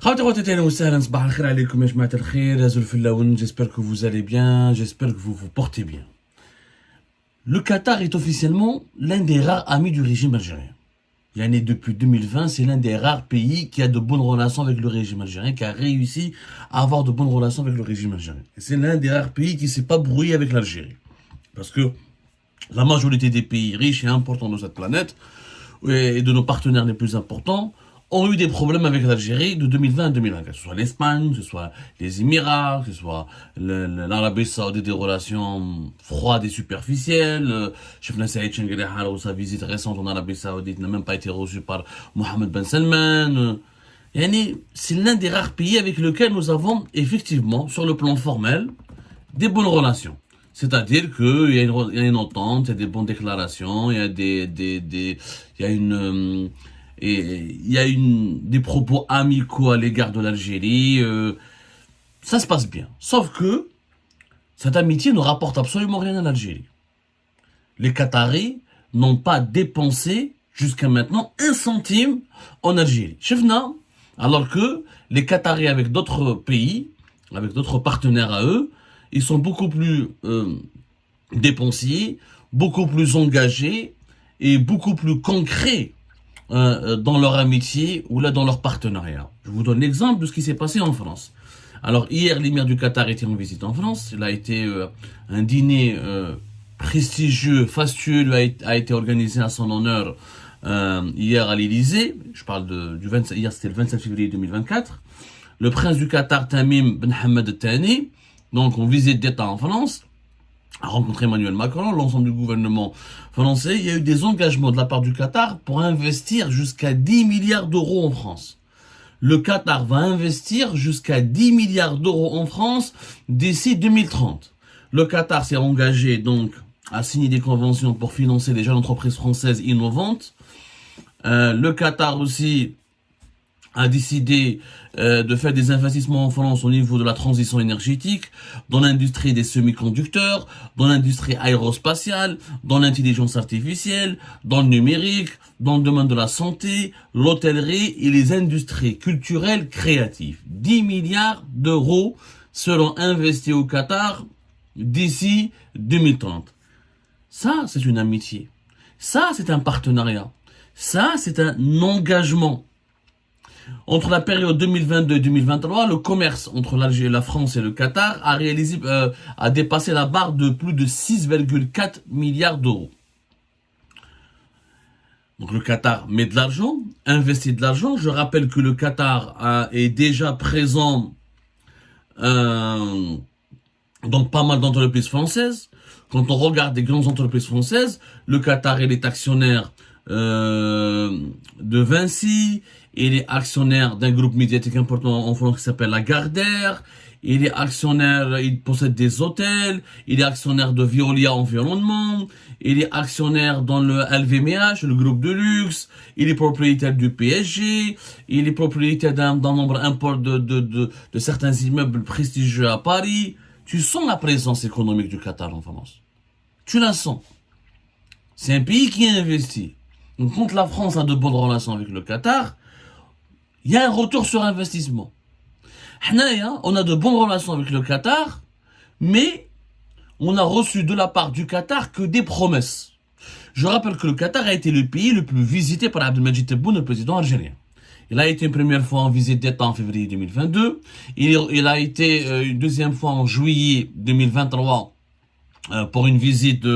J'espère que vous allez bien, j'espère que vous vous portez bien. Le Qatar est officiellement l'un des rares amis du régime algérien. L'année depuis 2020, c'est l'un des rares pays qui a de bonnes relations avec le régime algérien, qui a réussi à avoir de bonnes relations avec le régime algérien. Et c'est l'un des rares pays qui ne s'est pas brouillé avec l'Algérie. Parce que la majorité des pays riches et importants de cette planète, et de nos partenaires les plus importants, ont eu des problèmes avec l'Algérie de 2020 à 2024. Que ce soit l'Espagne, que ce soit les Émirats, que ce soit l'Arabie Saoudite, des relations froides et superficielles. Chef Saïd Chengueleha, sa visite récente en Arabie Saoudite n'a même pas été reçue par Mohammed Ben Salman. C'est l'un des rares pays avec lequel nous avons effectivement, sur le plan formel, des bonnes relations. C'est-à-dire qu'il y a une entente, il y a des bonnes déclarations, il y a des propos amicaux à l'égard de l'Algérie. Ça se passe bien. Sauf que cette amitié ne rapporte absolument rien à l'Algérie. Les Qataris n'ont pas dépensé jusqu'à maintenant 1 centime en Algérie. Chefna, alors que les Qataris avec d'autres pays, avec d'autres partenaires à eux, ils sont beaucoup plus dépensiers, beaucoup plus engagés et beaucoup plus concrets dans leur amitié ou là dans leur partenariat. Je vous donne l'exemple de ce qui s'est passé en France. Alors hier, l'émir du Qatar était en visite en France. Il a été un dîner prestigieux, fastueux a été organisé à son honneur hier à l'Élysée. Je parle hier, c'était le 27 février 2024. Le prince du Qatar, Tamim Ben Hamad Thani, donc en visite d'État en France, a rencontré Emmanuel Macron, l'ensemble du gouvernement français. Il y a eu des engagements de la part du Qatar pour investir jusqu'à 10 milliards d'euros en France. Le Qatar va investir jusqu'à 10 milliards d'euros en France d'ici 2030. Le Qatar s'est engagé donc à signer des conventions pour financer les jeunes entreprises françaises innovantes. Le Qatar aussi a décidé de faire des investissements en France au niveau de la transition énergétique, dans l'industrie des semi-conducteurs, dans l'industrie aérospatiale, dans l'intelligence artificielle, dans le numérique, dans le domaine de la santé, l'hôtellerie et les industries culturelles créatives. 10 milliards d'euros seront investis au Qatar d'ici 2030. Ça, c'est une amitié. Ça, c'est un partenariat. Ça, c'est un engagement. Entre la période 2022 et 2023, le commerce entre l'Algérie, la France et le Qatar a dépassé la barre de plus de 6,4 milliards d'euros. Donc le Qatar met de l'argent, investit de l'argent. Je rappelle que le Qatar est déjà présent dans pas mal d'entreprises françaises. Quand on regarde les grandes entreprises françaises, le Qatar est actionnaire de Vinci, il est actionnaire d'un groupe médiatique important en France qui s'appelle Lagardère, il est actionnaire, il possède des hôtels, il est actionnaire de Veolia Environnement, il est actionnaire dans le LVMH, le groupe de luxe, il est propriétaire du PSG, il est propriétaire d'un nombre important de certains immeubles prestigieux à Paris. Tu sens la présence économique du Qatar en France. Tu la sens. C'est un pays qui est investi. Donc, quand la France a de bonnes relations avec le Qatar, il y a un retour sur investissement. On a de bonnes relations avec le Qatar, mais on a reçu de la part du Qatar que des promesses. Je rappelle que le Qatar a été le pays le plus visité par Abdelmadjid Tebboune, le président algérien. Il a été une première fois en visite d'État en février 2022. Il a été une deuxième fois en juillet 2023 pour une visite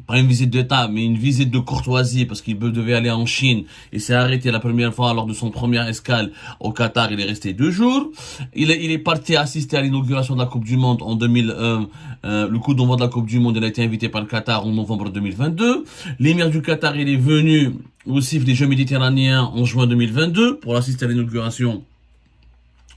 pas une visite d'État, mais une visite de courtoisie, parce qu'il devait aller en Chine. Il s'est arrêté la première fois lors de son première escale au Qatar. Il est resté 2 jours. Il est parti assister à l'inauguration de la Coupe du Monde en 2001. Le coup d'envoi de la Coupe du Monde, il a été invité par le Qatar en novembre 2022. L'émir du Qatar, il est venu au CIF des Jeux méditerranéens en juin 2022 pour assister à l'inauguration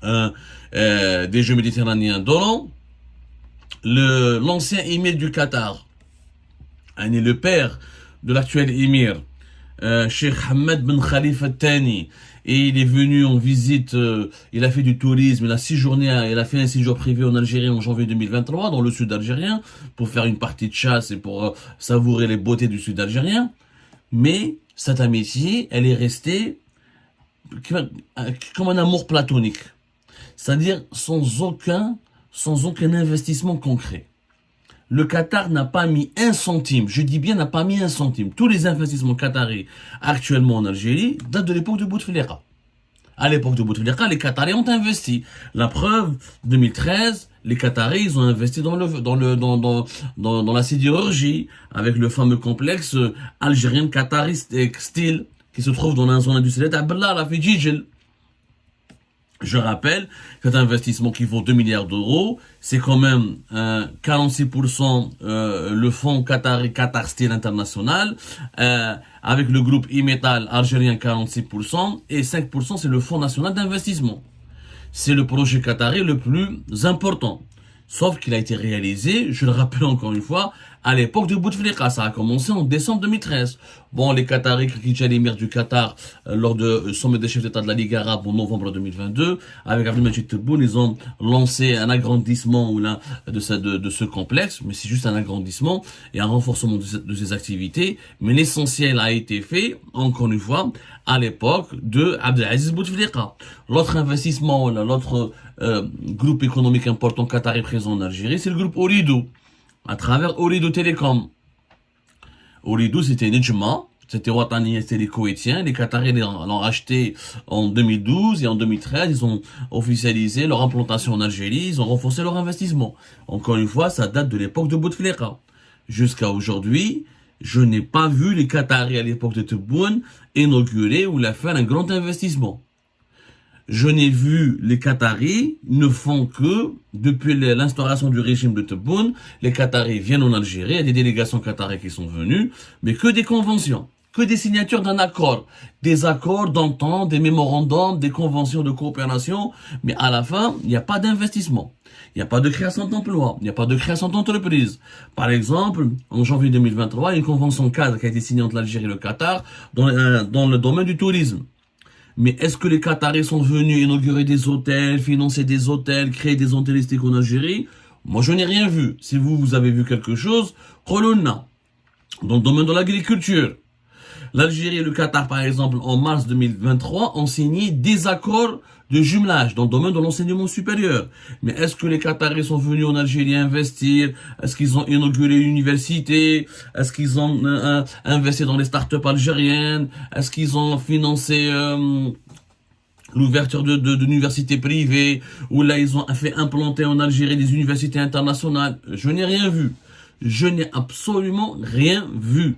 des Jeux méditerranéens d'Oran. L'ancien émir du Qatar, le père de l'actuel émir, Cheikh Hamad Ben Khalifa Thani, et il est venu en visite, il a fait du tourisme, il a fait un séjour privé en Algérie en janvier 2023, dans le sud algérien, pour faire une partie de chasse et pour savourer les beautés du sud algérien. Mais cette amitié, elle est restée comme un amour platonique. C'est-à-dire sans aucun investissement concret. Le Qatar n'a pas mis un centime, je dis bien n'a pas mis un centime. Tous les investissements qataris actuellement en Algérie datent de l'époque de Bouteflika. À l'époque de Bouteflika, les Qataris ont investi. La preuve, 2013, les Qataris, ils ont investi dans la sidérurgie, avec le fameux complexe algérien Qatari Steel, qui se trouve dans la zone industrielle d'Abdallah, la Fidjijel. Je rappelle, cet investissement qui vaut 2 milliards d'euros, c'est quand même 46% le fonds Qatari Qatar Steel International, avec le groupe Imetal algérien 46%, et 5% c'est le fonds national d'investissement. C'est le projet qatari le plus important. Sauf qu'il a été réalisé, je le rappelle encore une fois, à l'époque de Bouteflika. Ça a commencé en décembre 2013. Bon, les Qataris qui quittent l'émir du Qatar lors du sommet des chefs d'État de la Ligue arabe en novembre 2022, avec Abdelmadjid Tebboune, ils ont lancé un agrandissement de ce complexe, mais c'est juste un agrandissement et un renforcement de ses activités. Mais l'essentiel a été fait, encore une fois, à l'époque de Abdelaziz Bouteflika. L'autre investissement, l'autre groupe économique important qatari présent en Algérie, c'est le groupe Ooredoo, à travers Ooredoo Telecom. Ooredoo, c'était Nejma, c'était Watani, c'était les Koweïtiens. Les Qataris l'ont racheté en 2012 et en 2013, ils ont officialisé leur implantation en Algérie, ils ont renforcé leur investissement. Encore une fois, ça date de l'époque de Bouteflika. Jusqu'à aujourd'hui, je n'ai pas vu les Qataris à l'époque de Tebboune inaugurer ou la faire un grand investissement. Je n'ai vu les Qataris ne font que, depuis l'instauration du régime de Tebboune, les Qataris viennent en Algérie, il y a des délégations qataries qui sont venues, mais que des conventions, que des signatures d'un accord, des accords d'entente, des mémorandums, des conventions de coopération, mais à la fin, il n'y a pas d'investissement. Il n'y a pas de création d'emplois, il n'y a pas de création d'entreprise. Par exemple, en janvier 2023, il y a une convention cadre qui a été signée entre l'Algérie et le Qatar dans le domaine du tourisme. Mais est-ce que les Qataris sont venus inaugurer des hôtels, financer des hôtels, créer des zones touristiques en Algérie? Moi, je n'ai rien vu. Si vous avez vu quelque chose, Kolonna, dans le domaine de l'agriculture. L'Algérie et le Qatar, par exemple, en mars 2023, ont signé des accords de jumelage dans le domaine de l'enseignement supérieur. Mais est-ce que les Qataris sont venus en Algérie investir? Est-ce qu'ils ont inauguré une université? Est-ce qu'ils ont investi dans les startups algériennes? Est-ce qu'ils ont financé l'ouverture d'universités privées? Ou là, ils ont fait implanter en Algérie des universités internationales? Je n'ai rien vu. Je n'ai absolument rien vu.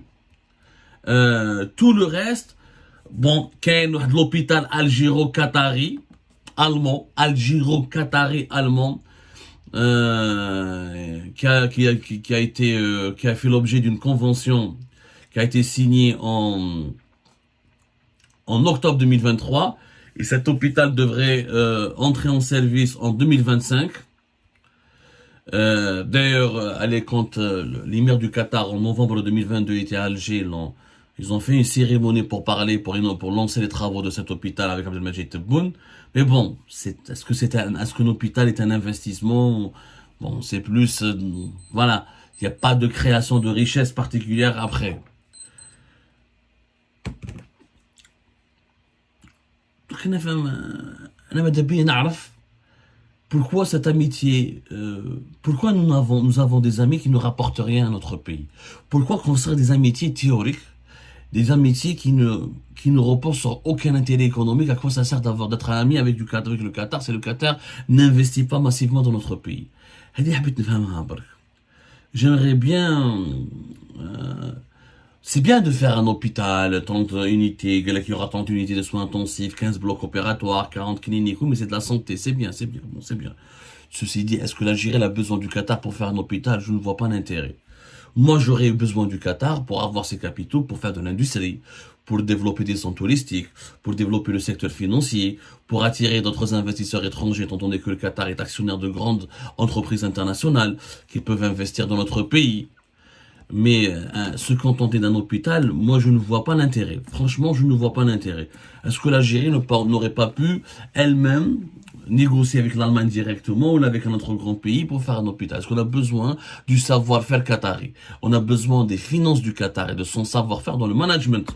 Tout le reste, bon, qu'il y a l'hôpital algéro-qatari allemand, qui a fait l'objet d'une convention qui a été signée en octobre 2023, et cet hôpital devrait entrer en service en 2025. D'ailleurs, quand l'émir du Qatar en novembre 2022 était à Alger, ils ont fait une cérémonie pour parler, pour lancer les travaux de cet hôpital avec Abdelmadjid Tebboune. Mais bon, est-ce qu'un hôpital est un investissement? Bon, c'est plus, voilà, il n'y a pas de création de richesse particulière après. Pourquoi cette amitié, pourquoi nous avons des amis qui ne rapportent rien à notre pays? Pourquoi construire des amitiés théoriques, des amitiés qui ne reposent sur aucun intérêt économique? À quoi ça sert d'être ami avec le Qatar si le Qatar n'investit pas massivement dans notre pays? J'aimerais bien... c'est bien de faire un hôpital, 30 unités, il y aura 30 unités de soins intensifs, 15 blocs opératoires, 40 cliniques, mais c'est de la santé, c'est bien, bon, c'est bien. Ceci dit, est-ce que l'Algérie a besoin du Qatar pour faire un hôpital? Je ne vois pas l'intérêt. Moi, j'aurais besoin du Qatar pour avoir ses capitaux, pour faire de l'industrie, pour développer des zones touristiques, pour développer le secteur financier, pour attirer d'autres investisseurs étrangers, étant donné que le Qatar est actionnaire de grandes entreprises internationales qui peuvent investir dans notre pays. Mais se contenter d'un hôpital, moi je ne vois pas l'intérêt. Franchement, je ne vois pas l'intérêt. Est-ce que l'Algérie n'aurait pas pu elle-même négocier avec l'Allemagne directement ou avec un autre grand pays pour faire un hôpital? Est-ce qu'on a besoin du savoir-faire qatari? On a besoin des finances du Qatar et de son savoir-faire dans le management.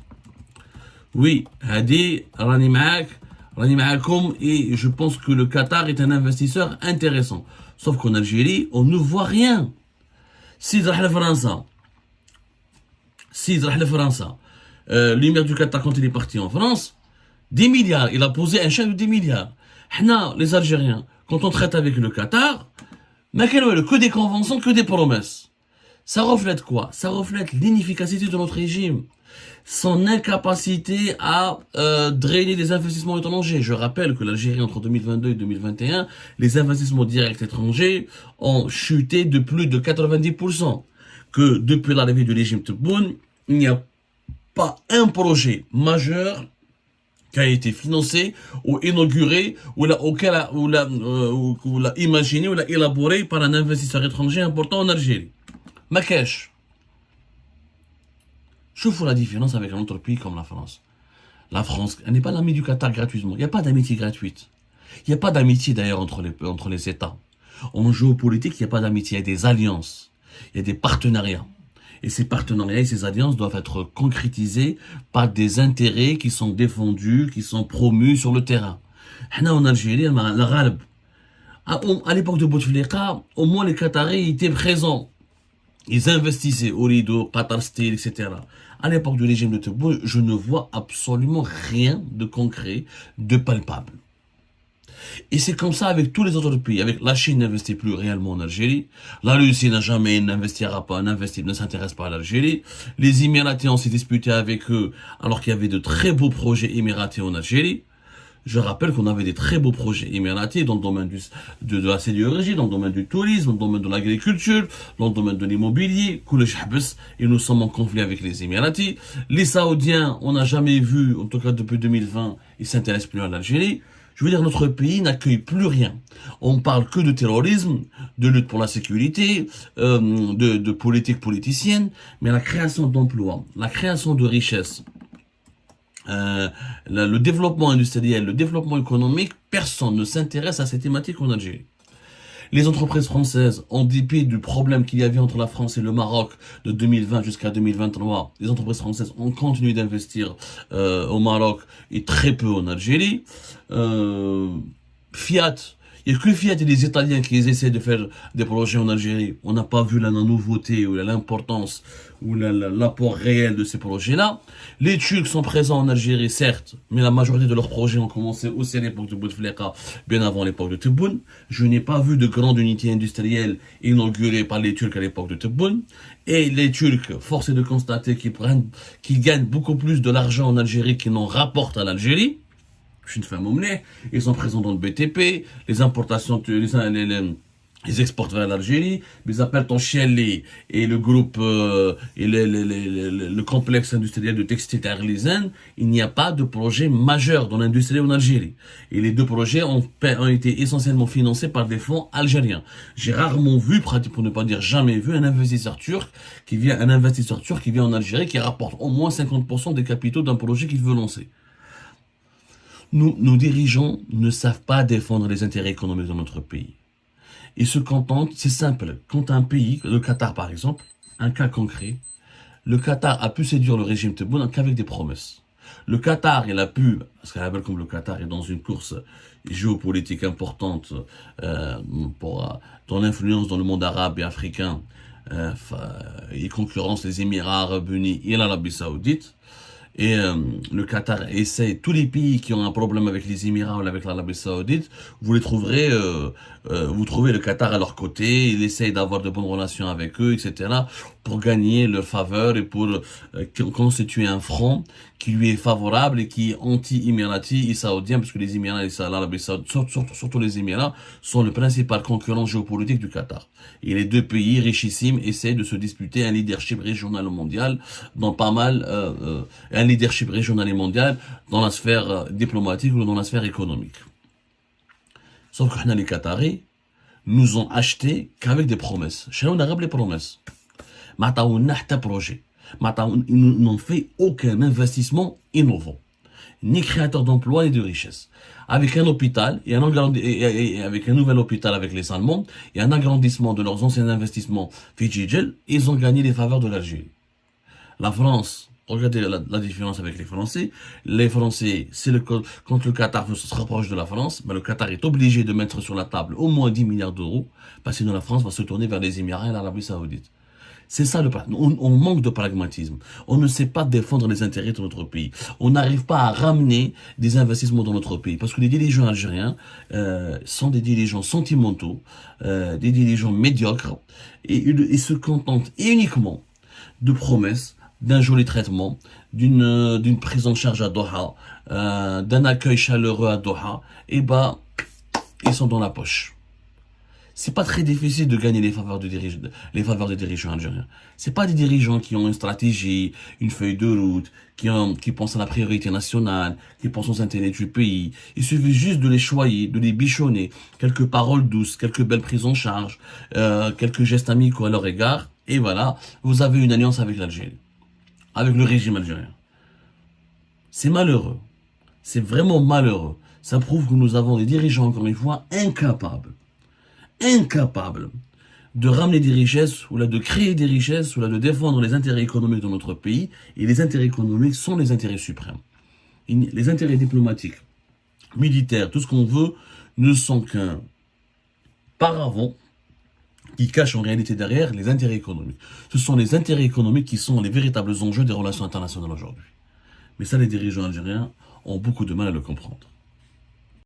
Oui, Hadi, Rani Maakoum, et je pense que le Qatar est un investisseur intéressant. Sauf qu'en Algérie, on ne voit rien. Si la France, si la France, l'émir du Qatar quand il est parti en France, 10 milliards, il a posé un chèque de 10 milliards. Hna, les Algériens, quand on traite avec le Qatar, mais que des conventions, que des promesses. Ça reflète quoi? Ça reflète l'inefficacité de notre régime, son incapacité à drainer les investissements étrangers. Je rappelle que l'Algérie, entre 2022 et 2021, les investissements directs étrangers ont chuté de plus de 90%. Que depuis l'arrivée du régime Tebboune, il n'y a pas un projet majeur qui a été financé ou inauguré ou l'a imaginé ou l'a élaboré par un investisseur étranger important en Algérie. Marrakech. Je fous la différence avec un autre pays comme la France. La France, elle n'est pas l'amie du Qatar gratuitement. Il n'y a pas d'amitié gratuite. Il n'y a pas d'amitié d'ailleurs entre les États. En géopolitique, il n'y a pas d'amitié, il y a des alliances. Il y a des partenariats. Et ces partenariats et ces alliances doivent être concrétisés par des intérêts qui sont défendus, qui sont promus sur le terrain. En Algérie, à l'époque de Bouteflika, au moins les Qataris étaient présents. Ils investissaient au Lido, Qatar Steel, etc. À l'époque du régime de Tebboune, je ne vois absolument rien de concret, de palpable. Et c'est comme ça avec tous les autres pays. Avec la Chine n'investit plus réellement en Algérie. La Russie n'a jamais n'investira pas, ne s'intéresse pas à l'Algérie. Les Émiratis, on s'est disputé avec eux alors qu'il y avait de très beaux projets émiratis en Algérie. Je rappelle qu'on avait des très beaux projets émiratis dans le domaine de la sidérurgie, dans le domaine du tourisme, dans le domaine de l'agriculture, dans le domaine de l'immobilier, et nous sommes en conflit avec les Émiratis. Les Saoudiens, on n'a jamais vu, en tout cas depuis 2020, ils s'intéressent plus à l'Algérie. Je veux dire, notre pays n'accueille plus rien. On parle que de terrorisme, de lutte pour la sécurité, de politique politicienne, mais la création d'emplois, la création de richesses, le développement industriel, le développement économique, personne ne s'intéresse à ces thématiques en Algérie. Les entreprises françaises, en dépit du problème qu'il y avait entre la France et le Maroc de 2020 jusqu'à 2023, les entreprises françaises ont continué d'investir au Maroc et très peu en Algérie. Fiat, il n'y a que Fiat et les Italiens qui essaient de faire des projets en Algérie. On n'a pas vu la nouveauté ou l'importance ou l'apport réel de ces projets-là. Les Turcs sont présents en Algérie, certes, mais la majorité de leurs projets ont commencé aussi à l'époque de Bouteflika, bien avant l'époque de Tebboune. Je n'ai pas vu de grande unité industrielle inaugurée par les Turcs à l'époque de Tebboune. Et les Turcs, force est de constater qu'ils gagnent beaucoup plus de l'argent en Algérie qu'ils n'en rapportent à l'Algérie. Je suis une femme omelette, ils sont présents dans le BTP, les importations, ils exportent vers l'Algérie, ils appellent Tonchielli et le groupe, et le complexe industriel de textile Arlisen, il n'y a pas de projet majeur dans l'industrie en Algérie. Et les deux projets ont été essentiellement financés par des fonds algériens. J'ai rarement vu, pour ne pas dire jamais vu, un investisseur turc qui vient en Algérie qui rapporte au moins 50% des capitaux d'un projet qu'il veut lancer. Nos dirigeants ne savent pas défendre les intérêts économiques de notre pays. Ils se contentent, c'est simple, quand un pays, le Qatar par exemple, un cas concret, le Qatar a pu séduire le régime Tebboune qu'avec des promesses. Le Qatar, il a pu, parce qu'à la belle comme le Qatar est dans une course géopolitique importante dans l'influence dans le monde arabe et africain, il concurrence les Émirats arabes unis et l'Arabie saoudite. Et le Qatar essaie, tous les pays qui ont un problème avec les Émirats ou avec l'Arabie Saoudite, vous les trouverez, vous trouvez le Qatar à leur côté, il essaye d'avoir de bonnes relations avec eux, etc., pour gagner leur faveur et pour constituer un front qui lui est favorable et qui est anti-émirati et saoudien, parce que les Émirats et l'Arabie Saoudite, surtout les Émirats, sont le principal concurrent géopolitique du Qatar. Et les deux pays richissimes essaient de se disputer un leadership régional et mondial dans pas mal, un leadership régional et mondial dans la sphère diplomatique ou dans la sphère économique. Sauf que les Qataris nous ont acheté qu'avec des promesses. Chez nous, on a les promesses. Ils n'ont fait aucun investissement innovant, ni créateur d'emplois ni de richesses. Avec un hôpital et avec un nouvel hôpital avec les Allemands et un agrandissement de leurs anciens investissements Fidjidjel, ils ont gagné les faveurs de l'Algérie. La France, Regardez la différence avec les Français. Les Français, quand le Qatar se rapproche de la France, ben le Qatar est obligé de mettre sur la table au moins 10 milliards d'euros, parce que sinon la France va se tourner vers les Émirats et l'Arabie Saoudite. C'est ça on manque de pragmatisme. On ne sait pas défendre les intérêts de notre pays. On n'arrive pas à ramener des investissements dans notre pays. Parce que les dirigeants algériens sont des dirigeants sentimentaux, des dirigeants médiocres, et ils se contentent uniquement de promesses, d'un joli traitement, d'une prise en charge à Doha, d'un accueil chaleureux à Doha, et bah, ils sont dans la poche. C'est pas très difficile de gagner les faveurs des dirigeants algériens. C'est pas des dirigeants qui ont une stratégie, une feuille de route, qui pensent à la priorité nationale, qui pensent aux intérêts du pays. Il suffit juste de les choyer, de les bichonner, quelques paroles douces, quelques belles prises en charge, quelques gestes amicaux à leur égard, et voilà, vous avez une alliance avec l'Algérie, avec le régime algérien. C'est malheureux. C'est vraiment malheureux. Ça prouve que nous avons des dirigeants, encore une fois, incapables de ramener des richesses, ou là de créer des richesses, ou là de défendre les intérêts économiques de notre pays. Et les intérêts économiques sont les intérêts suprêmes. Les intérêts diplomatiques, militaires, tout ce qu'on veut, ne sont qu'un paravent qui cache en réalité derrière les intérêts économiques. Ce sont les intérêts économiques qui sont les véritables enjeux des relations internationales aujourd'hui. Mais ça, les dirigeants algériens ont beaucoup de mal à le comprendre.